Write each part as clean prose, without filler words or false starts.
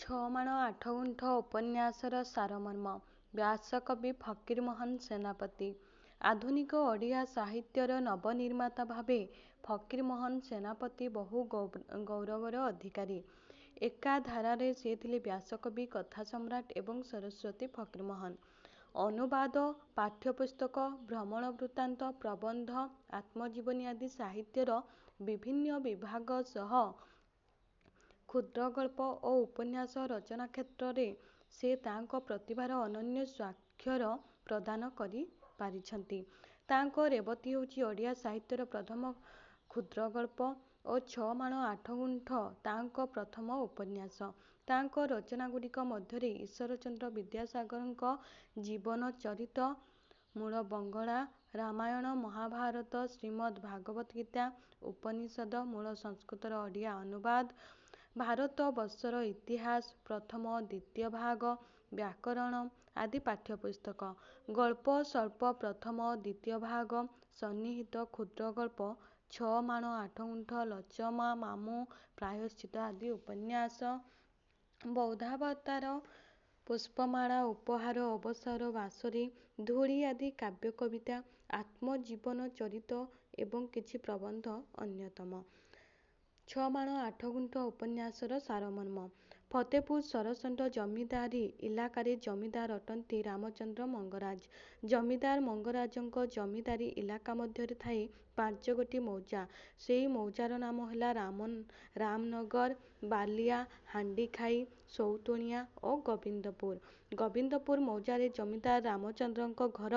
ଛଅମାଣ ଆଠଗୁଣ୍ଠ ଉପନ୍ୟାସର ସାରମର୍ମ। ବ୍ୟାସକବି ଫକୀରମୋହନ ସେନାପତି। ଆଧୁନିକ ଓଡ଼ିଆ ସାହିତ୍ୟର ନବନିର୍ମାତା ଭାବେ ଫକୀରମୋହନ ସେନାପତି ବହୁ ଗୌରବର ଅଧିକାରୀ। ଏକାଧାରାରେ ସେ ଥିଲେ ବ୍ୟାସକବି, କଥାସମ୍ରାଟ ଏବଂ ସରସ୍ୱତୀ ଫକୀରମୋହନ। ଅନୁବାଦ, ପାଠ୍ୟପୁସ୍ତକ, ଭ୍ରମଣ ବୃତ୍ତାନ୍ତ, ପ୍ରବନ୍ଧ, ଆତ୍ମଜୀବନୀ ଆଦି ସାହିତ୍ୟର ବିଭିନ୍ନ ବିଭାଗ ସହ କ୍ଷୁଦ୍ରଗଳ୍ପ ଓ ଉପନ୍ୟାସ ରଚନା କ୍ଷେତ୍ରରେ ସେ ତାଙ୍କ ପ୍ରତିଭାର ଅନନ୍ୟ ସ୍ୱାକ୍ଷର ପ୍ରଦାନ କରିପାରିଛନ୍ତି। ତାଙ୍କ ରେବତୀ ହେଉଛି ଓଡ଼ିଆ ସାହିତ୍ୟର ପ୍ରଥମ କ୍ଷୁଦ୍ରଗଳ୍ପ ଓ ଛଅମାଣ ଆଠଗୁଣ୍ଠ ତାଙ୍କ ପ୍ରଥମ ଉପନ୍ୟାସ। ତାଙ୍କ ରଚନାଗୁଡ଼ିକ ମଧ୍ୟରେ ଈଶ୍ୱରଚନ୍ଦ୍ର ବିଦ୍ୟାସାଗରଙ୍କ ଜୀବନଚରିତ, ମୂଳ ବଙ୍ଗଳା, ରାମାୟଣ, ମହାଭାରତ, ଶ୍ରୀମଦ୍ ଭାଗବତ ଗୀତା, ଉପନିଷଦ, ମୂଳ ସଂସ୍କୃତର ଓଡ଼ିଆ ଅନୁବାଦ, ଭାରତବର୍ଷର ଇତିହାସ, ପ୍ରଥମ ଓ ଦ୍ୱିତୀୟ ଭାଗ, ବ୍ୟାକରଣ ଆଦି ପାଠ୍ୟପୁସ୍ତକ। ଗଳ୍ପ ସ୍ୱଳ୍ପ ପ୍ରଥମ ଓ ଦ୍ୱିତୀୟ ଭାଗ, ସନ୍ନିହିତ କ୍ଷୁଦ୍ରଗଳ୍ପ, ଛଅମାଣ ଆଠଗୁଣ୍ଠ, ଲଛମା ମାମୁଁ, ପ୍ରାୟଶ୍ଚିତ ଆଦି ଉପନ୍ୟାସ, ବୌଦ୍ଧାବତାର, ପୁଷ୍ପମାଳା, ଉପହାର, ଅବସର, ବାସରୀ, ଧୂଳି ଆଦି କାବ୍ୟକବିତା, ଆତ୍ମଜୀବନଚରିତ ଏବଂ କିଛି ପ୍ରବନ୍ଧ ଅନ୍ୟତମ। ଛଅମାଣ ଆଠଗୁଣ୍ଠ ଉପନ୍ୟାସର ସାରମର୍ମ। ଫତେପୁର ସରଷଣ୍ତ ଜମିଦାରୀ ଇଲାକାରେ ଜମିଦାର ଅଟନ୍ତି ରାମଚନ୍ଦ୍ର ମଙ୍ଗରାଜ। ଜମିଦାର ମଙ୍ଗରାଜଙ୍କ ଜମିଦାରୀ ଇଲାକା ମଧ୍ୟରେ ଥାଏ 5 ଗୋଟି ମୌଜା। ସେହି ମୌଜାର ନାମ ହେଲା ରାମନଗର, ବାଲିଆ, ହାଣ୍ଡିଖାଇ, ସଉତୁଣିଆ ଓ ଗୋବିନ୍ଦପୁର। ଗୋବିନ୍ଦପୁର ମୌଜାରେ ଜମିଦାର ରାମଚନ୍ଦ୍ରଙ୍କ ଘର।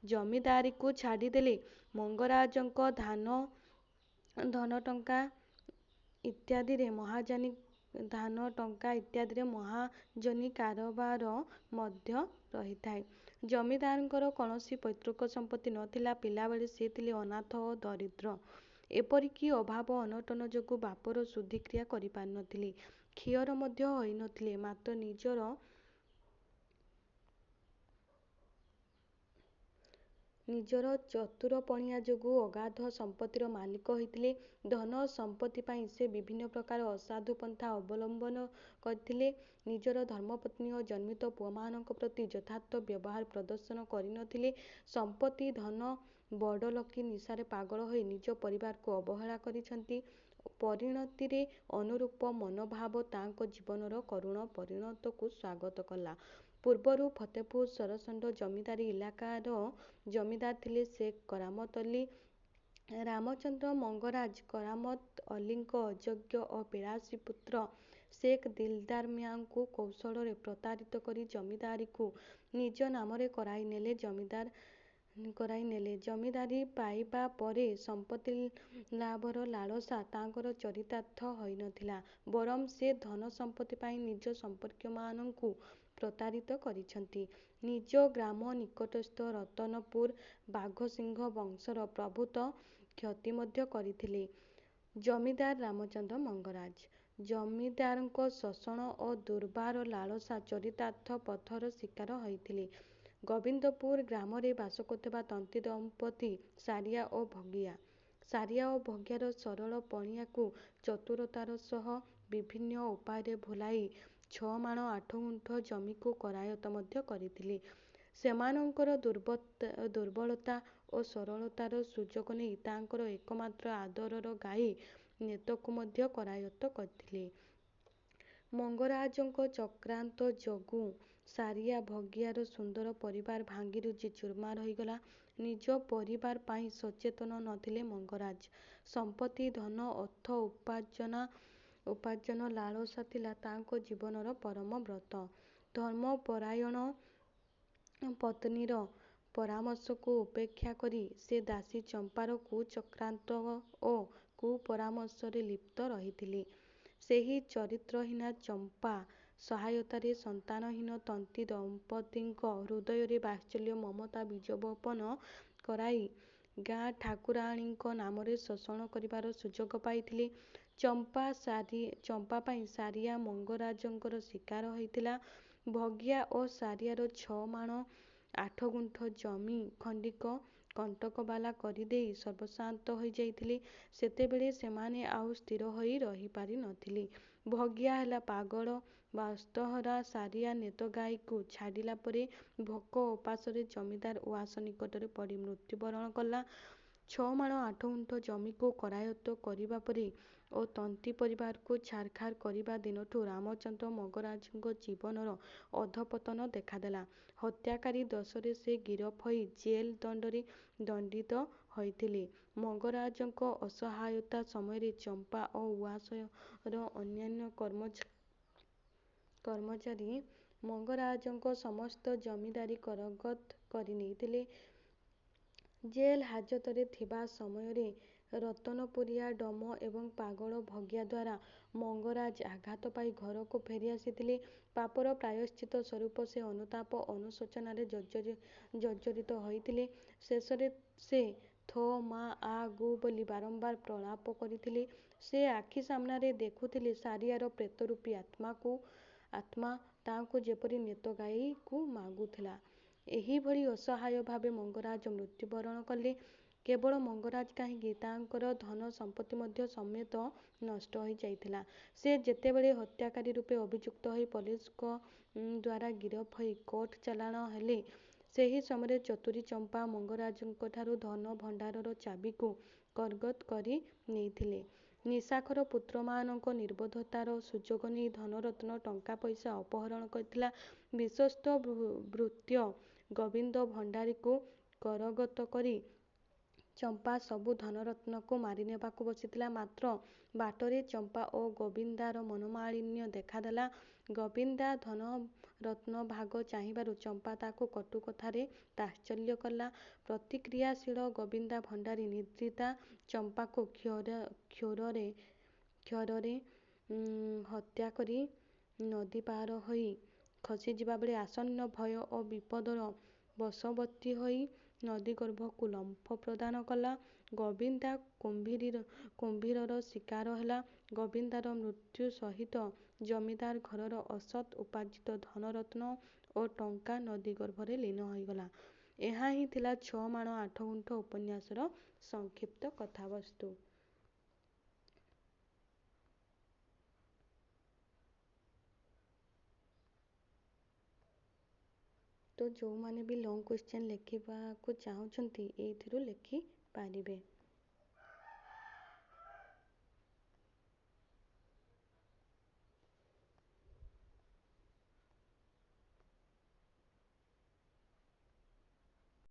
ଜମିଦାରୀକୁ ଛାଡ଼ିଦେଲେ ମଙ୍ଗରାଜଙ୍କ ଧାନ ଟଙ୍କା ଇତ୍ୟାଦିରେ ମହାଜନୀ କାରବାର ମଧ୍ୟ ରହିଥାଏ। ଜମିଦାରଙ୍କର କୌଣସି ପୈତୃକ ସମ୍ପତ୍ତି ନଥିଲା। ପିଲାବେଳେ ସେ ଥିଲେ ଅନାଥ ଓ ଦରିଦ୍ର। ଏପରିକି ଅଭାବ ଅନଟନ ଯୋଗୁଁ ବାପର ଶୁଦ୍ଧିକ୍ରିୟା କରିପାରିନଥିଲେ। ଖିଅର ମଧ୍ୟ ହୋଇନଥିଲେ। ମାତ୍ର ନିଜର ଚତୁରପଣିଆ ଯୋଗୁଁ ଅଗାଧ ସମ୍ପତ୍ତିର ମାଲିକ ହୋଇଥିଲେ। ଧନ ସମ୍ପତ୍ତି ପାଇଁ ସେ ବିଭିନ୍ନ ପ୍ରକାର ଅସାଧୁ ପନ୍ଥା ଅବଲମ୍ବନ କରିଥିଲେ। ନିଜର ଧର୍ମପତ୍ନୀ ଓ ଜନ୍ମିତ ପୁଅମାନଙ୍କ ପ୍ରତି ଯଥାର୍ଥ ବ୍ୟବହାର ପ୍ରଦର୍ଶନ କରିନଥିଲେ। ସମ୍ପତ୍ତି, ଧନ, ବଡ଼ଲୋକୀ ନିଶାରେ ପାଗଳ ହୋଇ ନିଜ ପରିବାରକୁ ଅବହେଳା କରିଛନ୍ତି। ପରିଣତିରେ ଅନୁରୂପ ମନୋଭାବ ତାଙ୍କ ଜୀବନର କରୁଣ ପରିଣତକୁ ସ୍ୱାଗତ କଲା। ପୂର୍ବରୁ ଫତେପୁର ସରଷଣ୍ତ ଜମିଦାରୀ ଇଲାକାର ଜମିଦାର ଥିଲେ ଶେଖ୍ କରାମତ ଅଲି। ରାମଚନ୍ଦ୍ର ମଙ୍ଗରାଜ କରାମତ ଅଲିଙ୍କ ଅଯୋଗ୍ୟ ଓ ବିଳାସୀ ପୁତ୍ର ଶେଖ୍ ଦିଲଦାର ମିଆଁଙ୍କୁ କୌଶଳରେ ପ୍ରତାରିତ କରି ଜମିଦାରୀକୁ ନିଜ ନାମରେ କରାଇନେଲେ। ଜମିଦାରୀ ପାଇବା ପରେ ସମ୍ପତ୍ତି ଲାଭର ଲାଳସା ତାଙ୍କର ଚରିତାର୍ଥ ହୋଇନଥିଲା। ବରଂ ସେ ଧନ ସମ୍ପତ୍ତି ପାଇଁ ନିଜ ସମ୍ପର୍କୀୟମାନଙ୍କୁ ପ୍ରତାରିତ କରିଛନ୍ତି। ନିଜ ଗ୍ରାମ ନିକଟସ୍ଥ ରତନପୁର ବାଘସିଂହ ବଂଶର ପ୍ରଭୂତ କ୍ଷତି ମଧ୍ୟ କରିଥିଲେ। ଜମିଦାର ରାମଚନ୍ଦ୍ର ମଙ୍ଗରାଜ ଜମିଦାରଙ୍କ ଶୋଷଣ ଓ ଦୁର୍ବାର ଲାଳସା ଚରିତାର୍ଥ ପଥର ଶିକାର ହୋଇଥିଲେ। ଗୋବିନ୍ଦପୁର ଗ୍ରାମରେ ବାସ କରୁଥିବା ତନ୍ତୀ ଦମ୍ପତି ସାରିଆ ଓ ଭଗିଆ। ସାରିଆ ଓ ଭଗିଆର ସରଳ ପଣିଆକୁ ଚତୁରତାର ସହ ବିଭିନ୍ନ ଉପାୟରେ ଭୁଲାଇ ଛଅମାଣ ଆଠଗୁଣ୍ଠ ଜମିକୁ କରାୟତ୍ତ ମଧ୍ୟ କରିଥିଲେ। ସେମାନଙ୍କର ଦୁର୍ବଳତା ଓ ସରଳତାର ସୁଯୋଗ ନେଇ ତାଙ୍କର ଏକମାତ୍ର ଆଦରର ଗାଈ ନେତକୁ ମଧ୍ୟ କରାୟତ୍ତ କରିଥିଲେ। ମଙ୍ଗରାଜଙ୍କ ଚକ୍ରାନ୍ତ ଯୋଗୁଁ ସାରିଆ ଭଗିଆର ସୁନ୍ଦର ପରିବାର ଭାଙ୍ଗିରୁଜି ଚୂରମାର ହୋଇଗଲା। ନିଜ ପରିବାର ପାଇଁ ସଚେତନ ନଥିଲେ ମଙ୍ଗରାଜ। ସମ୍ପତ୍ତି, ଧନ, ଅର୍ଥ ଉପାର୍ଜନ ଲାଳସା ଥିଲା ତାଙ୍କ ଜୀବନର ପରମ ବ୍ରତ। ଧର୍ମପରାୟଣ ପତ୍ନୀର ପରାମର୍ଶକୁ ଉପେକ୍ଷା କରି ସେ ଦାସୀ ଚମ୍ପାର କୁଚକ୍ରାନ୍ତ ଓ କୁପରାମର୍ଶରେ ଲିପ୍ତ ରହିଥିଲେ। ସେହି ଚରିତ୍ରହୀନା ଚମ୍ପା ସହାୟତାରେ ସନ୍ତାନହୀନ ତନ୍ତୀ ଦମ୍ପତିଙ୍କ ହୃଦୟରେ ବାତ୍ସଲ୍ୟ ମମତା ବୀଜ ବପନ କରାଇ ଗାଁ ଠାକୁରାଣୀଙ୍କ ନାମରେ ଶୋଷଣ କରିବାର ସୁଯୋଗ ପାଇଥିଲେ। ଚମ୍ପା ପାଇଁ ସାରିଆ ମଙ୍ଗରାଜଙ୍କର ଶିକାର ହୋଇଥିଲା। ଭଗିଆ ଓ ସାରିଆର ଛଅମାଣ ଆଠଗୁଣ୍ଠ ଜମି ଖଣ୍ଡିକ କଣ୍ଟକବାଲା କରିଦେଇ ସର୍ବଶାନ୍ତ ହୋଇଯାଇଥିଲେ, ସେତେବେଳେ ସେମାନେ ଆଉ ସ୍ଥିର ହୋଇ ରହିପାରି ନଥିଲେ। ଭଗିଆ ହେଲା ପାଗଳ। ବାସ୍ତହରା ସାରିଆ ନେତଗାଈକୁ ଛାଡ଼ିଲା ପରେ ଭୋକ ଉପାସରେ ଜମିଦାର ଉଆସ ନିକଟରେ ପଡ଼ି ମୃତ୍ୟୁବରଣ କଲା। 6 ମାଣ 8 ଗୁଣ୍ଠ ଜମିକୁ କରାୟତ୍ତ କରିବା ପରେ ଓ ତନ୍ତୀ ପରିବାରକୁ ଛାରଖାର କରିବା ଦିନଠୁ ରାମଚନ୍ଦ୍ର ମଙ୍ଗରାଜଙ୍କ ଜୀବନର ଅଧପତନ ଦେଖାଦେଲା। ହତ୍ୟାକାରୀ ଦୋଷରେ ସେ ଗିରଫ ହୋଇ ଜେଲ ଦଣ୍ଡରେ ଦଣ୍ଡିତ ହୋଇଥିଲେ। ମଙ୍ଗରାଜଙ୍କ ଅସହାୟତା ସମୟରେ ଚମ୍ପା ଓ ଉଆସର ଅନ୍ୟାନ୍ୟ କର୍ମଚାରୀ ମଙ୍ଗରାଜଙ୍କ ସମସ୍ତ ଜମିଦାରୀ କରଗତ କରି ନେଇଥିଲେ। ଜେଲ ହାଜତରେ ଥିବା ସମୟରେ ରତନପୁରିଆ ଡମ ଏବଂ ପାଗଳ ଭଗିଆ ଦ୍ୱାରା ମଙ୍ଗରାଜ ଆଘାତ ପାଇ ଘରକୁ ଫେରି ଆସିଥିଲେ। ପାପର ପ୍ରାୟଶ୍ଚିତ ସ୍ୱରୂପ ସେ ଅନୁତାପ ଅନୁଶୋଚନାରେ ଜର୍ଜରିତ ହୋଇଥିଲେ। ଶେଷରେ ସେ ଥୋ ମା ଆ ଗୁ ବୋଲି ବାରମ୍ବାର ପ୍ରଳାପ କରିଥିଲେ। ସେ ଆଖି ସାମ୍ନାରେ ଦେଖୁଥିଲେ ସାରିଆର ପ୍ରେତରୂପୀ ଆତ୍ମା ତାଙ୍କୁ ଯେପରି ନେତଗାଈକୁ ମାଗୁଥିଲା। ଏହିଭଳି ଅସହାୟ ଭାବେ ମଙ୍ଗରାଜ ମୃତ୍ୟୁବରଣ କଲେ। କେବଳ ମଙ୍ଗରାଜ କାହିଁକି, ତାଙ୍କର ଧନ ସମ୍ପତ୍ତି ମଧ୍ୟ ସମେତ ନଷ୍ଟ ହୋଇଯାଇଥିଲା। ସେ ଯେତେବେଳେ ହତ୍ୟାକାରୀ ରୂପେ ଅଭିଯୁକ୍ତ ହୋଇ ପୋଲିସଙ୍କ ଦ୍ୱାରା ଗିରଫ ହୋଇ କୋର୍ଟ ଚାଲାଣ ହେଲେ, ସେହି ସମୟରେ ଚତୁରୀ ଚମ୍ପା ମଙ୍ଗରାଜଙ୍କଠାରୁ ଧନ ଭଣ୍ଡାରର ଚାବିକୁ କରଗତ କରି ନେଇଥିଲେ। ନିଶାଖୋର ପୁତ୍ରମାନଙ୍କ ନିର୍ବୋଧତାର ସୁଯୋଗ ନେଇ ଧନରତ୍ନ ଟଙ୍କା ପଇସା ଅପହରଣ କରିଥିଲା। ବିଶ୍ୱସ୍ତ ଭୃତ୍ୟ ଗୋବିନ୍ଦ ଭଣ୍ଡାରୀକୁ କରଗତ କରି ଚମ୍ପା ସବୁ ଧନରତ୍ନକୁ ମାରିନେବାକୁ ବସିଥିଲା। ମାତ୍ର ବାଟରେ ଚମ୍ପା ଓ ଗୋବିନ୍ଦାର ମନୋମାଳିନ୍ୟ ଦେଖାଦେଲା। ଗୋବିନ୍ଦା ଧନରତ୍ନ ଭାଗ ଚାହିଁବାରୁ ଚମ୍ପା ତାକୁ କଟୁ କଥାରେ ତାତ୍ସଲ୍ୟ କଲା। ପ୍ରତିକ୍ରିୟାଶୀଳ ଗୋବିନ୍ଦା ଭଣ୍ଡାରୀ ନିଦ୍ରିତା ଚମ୍ପାକୁ କ୍ଷୋରରେ ହତ୍ୟା କରି ନଦୀ ପାର ହୋଇ ଖସିଯିବାବେଳେ ଆସନ୍ନ ଭୟ ଓ ବିପଦର ବଶବର୍ତ୍ତୀ ହୋଇ ନଦୀଗର୍ଭକୁ ଲମ୍ଫ ପ୍ରଦାନ କଲା। ଗୋବିନ୍ଦା କୁମ୍ଭୀରର ଶିକାର ହେଲା। ଗୋବିନ୍ଦାର ମୃତ୍ୟୁ ସହିତ ଜମିଦାର ଘରର ଅସତ୍ ଉପାର୍ଜିତ ଧନରତ୍ନ ଓ ଟଙ୍କା ନଦୀଗର୍ଭରେ ଲୀନ ହୋଇଗଲା। ଏହା ହିଁ ଥିଲା 6 ମାଣ 8 ଗୁଣ୍ଠ ଉପନ୍ୟାସର ସଂକ୍ଷିପ୍ତ କଥାବସ୍ତୁ। ତ ଯେଉଁମାନେ ବି ଲଙ୍ଗ କ୍ୱେଶ୍ଚନ୍ ଲେଖିବାକୁ ଚାହୁଁଛନ୍ତି ଏଇଥିରୁ ଲେଖିପାରିବେ।